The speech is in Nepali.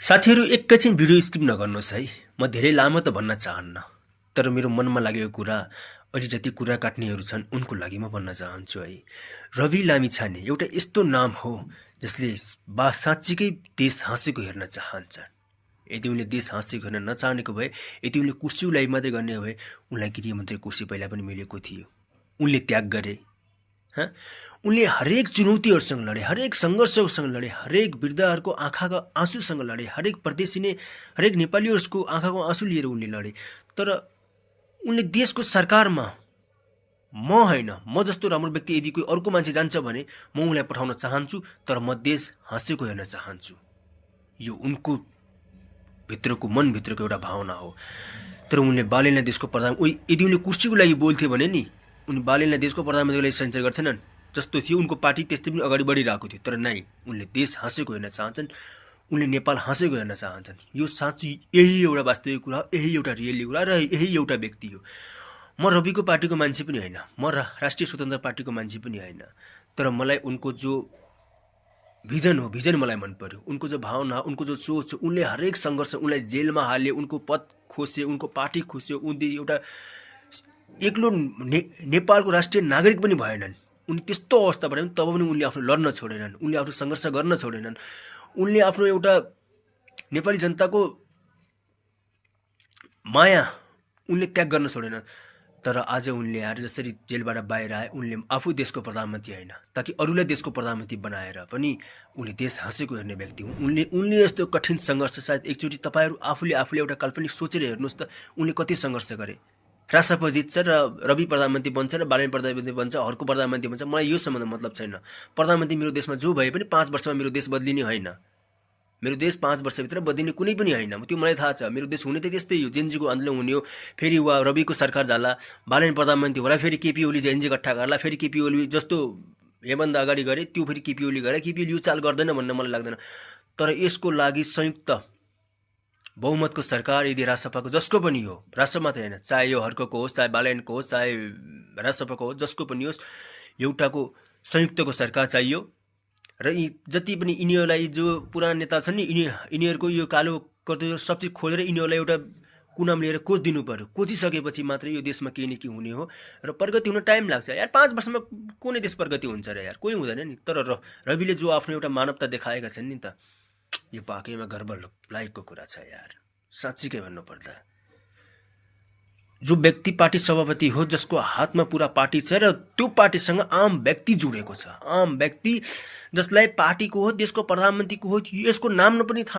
साथीहरू एकैछिन भिडियो स्किप नगर्नुहोस् है। म धेरै लामो त भन्न चाहन्न, तर मेरो मनमा लागेको कुरा अहिले जति कुरा काट्नेहरू छन् उनको लागि म भन्न चाहन्छु है। रवि लामिछाने एउटा यस्तो नाम हो जसले साँच्चीकै देश हाँसेको हेर्न चाहन्छ। यदि उनले देश हाँसेको हेर्न नचाहनेको भए, यदि उनले कुर्सी उलाई मात्रै गर्ने भए, उनलाई गृहमन्त्री कुर्सी पहिला पनि मिलेको थियो। उनले त्याग गरे। उनले हरेक चुनौतीहरूसँग लडे, हरेक सङ्घर्षसँग लडे, हरेक वृद्धहरूको आँखाको आँसुसँग लडे, हरेक परदेशिने हरेक नेपालीहरूको आँखाको आँसु लिएर उनले लडे। तर उनले देशको सरकारमा म होइन, म जस्तो राम्रो व्यक्ति यदि कोही अर्को मान्छे जान्छ भने म उनलाई पठाउन चाहन्छु, तर म देश हाँसेको हेर्न चाहन्छु। यो उनको भित्रको मनभित्रको एउटा भावना हो। तर उनले बालेनलाई देशको प्रधान यदि उनले कुर्सीको लागि बोल्थे भने नि उनी बालेनलाई देशको प्रधानमन्त्रीको लागि सञ्चय गर्थेनन्। जस्तो थियो उनको पार्टी त्यस्तै पनि अगाडि बढिरहेको थियो। तर नै उनले देश हाँसेको हेर्न चाहन्छन्, उनले नेपाल हाँसेको हेर्न चाहन्छन्। यो साँच्चै यही एउटा वास्तविक कुरा हो, यही एउटा रियली कुरा र यही एउटा व्यक्ति हो। म रविको पार्टीको मान्छे पनि होइन, म राष्ट्रिय स्वतन्त्र पार्टीको मान्छे पनि होइन, तर मलाई उनको जो भिजन हो, भिजन मलाई मन पर्यो। उनको जो भावना, उनको जो सोच, उनले हरेक सङ्घर्ष, उनलाई जेलमा हाले, उनको पद खोसे, उनको पार्टी खोस्यो, उनले एउटा एक्लो नेपालको राष्ट्रिय नागरिक पनि भएनन्। उनी त्यस्तो अवस्थाबाट पनि तब पनि उनले आफ्नो लड्न छोडेनन्, उनले आफ्नो सङ्घर्ष गर्न छोडेनन्, उनले आफ्नो एउटा नेपाली जनताको माया उनले त्याग गर्न छोडेनन्। तर आज उनले आएर जसरी जेलबाट बाहिर आए, उनले आफू देशको प्रधानमन्त्री होइन, ताकि अरूलाई देशको प्रधानमन्त्री बनाएर पनि उनले देश हाँसेको हेर्ने व्यक्ति हुन्। उनले यस्तो कठिन सङ्घर्ष सायद एकचोटि तपाईँहरू आफूले एउटा काल्पनिक सोचेर हेर्नुहोस् त, उनले कति सङ्घर्ष गरे। रासपा जित्छ र रवि प्रधानमन्त्री बन्छ र बालेन प्रधानमन्त्री बन्छ, अर्को प्रधानमन्त्री बन्छ, मलाई यो सम्बन्ध मतलब छैन। प्रधानमन्त्री मेरो देशमा जो भए पनि 5 वर्षमा मेरो देश बदलिने होइन, मेरो देश 5 वर्षभित्र बदलिने कुनै पनि होइन। त्यो मलाई थाहा छ। मेरो देश हुने त त्यस्तै हो, जेएनजीको आन्दोलन हुने हो, फेरि वा रविको सरकार जाला, बालेन प्रधानमन्त्री होला, फेरि केपी ओली जेएनजी इकट्ठा गर्ला, फेरि केपी ओली जस्तो योभन्दा अगाडि गरे त्यो फेरि केपी ओली गरे। केपी ओली यो चाल गर्दैन भन्ने मलाई लाग्दैन। तर यसको लागि संयुक्त बहुमतको सरकार यदि रासपाको जसको पनि हो, रासपा मात्रै होइन, चाहे यो हर्कको होस्, चाहे बालेनको होस्, चाहे रासपाको होस्, जसको पनि होस्, एउटाको संयुक्तको सरकार चाहियो। र यी जति पनि यिनीहरूलाई जो पुराना नेता छन् नि, यिनीहरूको यो कालो कर्तव्य सब चिज खोलेर यिनीहरूलाई एउटा कुनाम लिएर कोच दिनु पर्यो। कोचिसकेपछि मात्रै यो देशमा केही न केही हुने हो र प्रगति हुन टाइम लाग्छ यार। 5 वर्षमा कुनै देश प्रगति हुन्छ र यार, कोही हुँदैन नि। तर रविले जो आफ्नो एउटा मानवता देखाएका छन् नि त, यो पाकैमा गर्व लागेको कुरा छ यार, साँच्चीकै भन्नुपर्दा। जो व्यक्ति पार्टी सभापति हो, जसको हातमा पुरा पार्टी छ र त्यो पार्टीसँग आम व्यक्ति जुडेको छ, आम व्यक्ति जसलाई पार्टीको हो, देशको प्रधानमन्त्रीको हो, यसको नाम पनि थाहा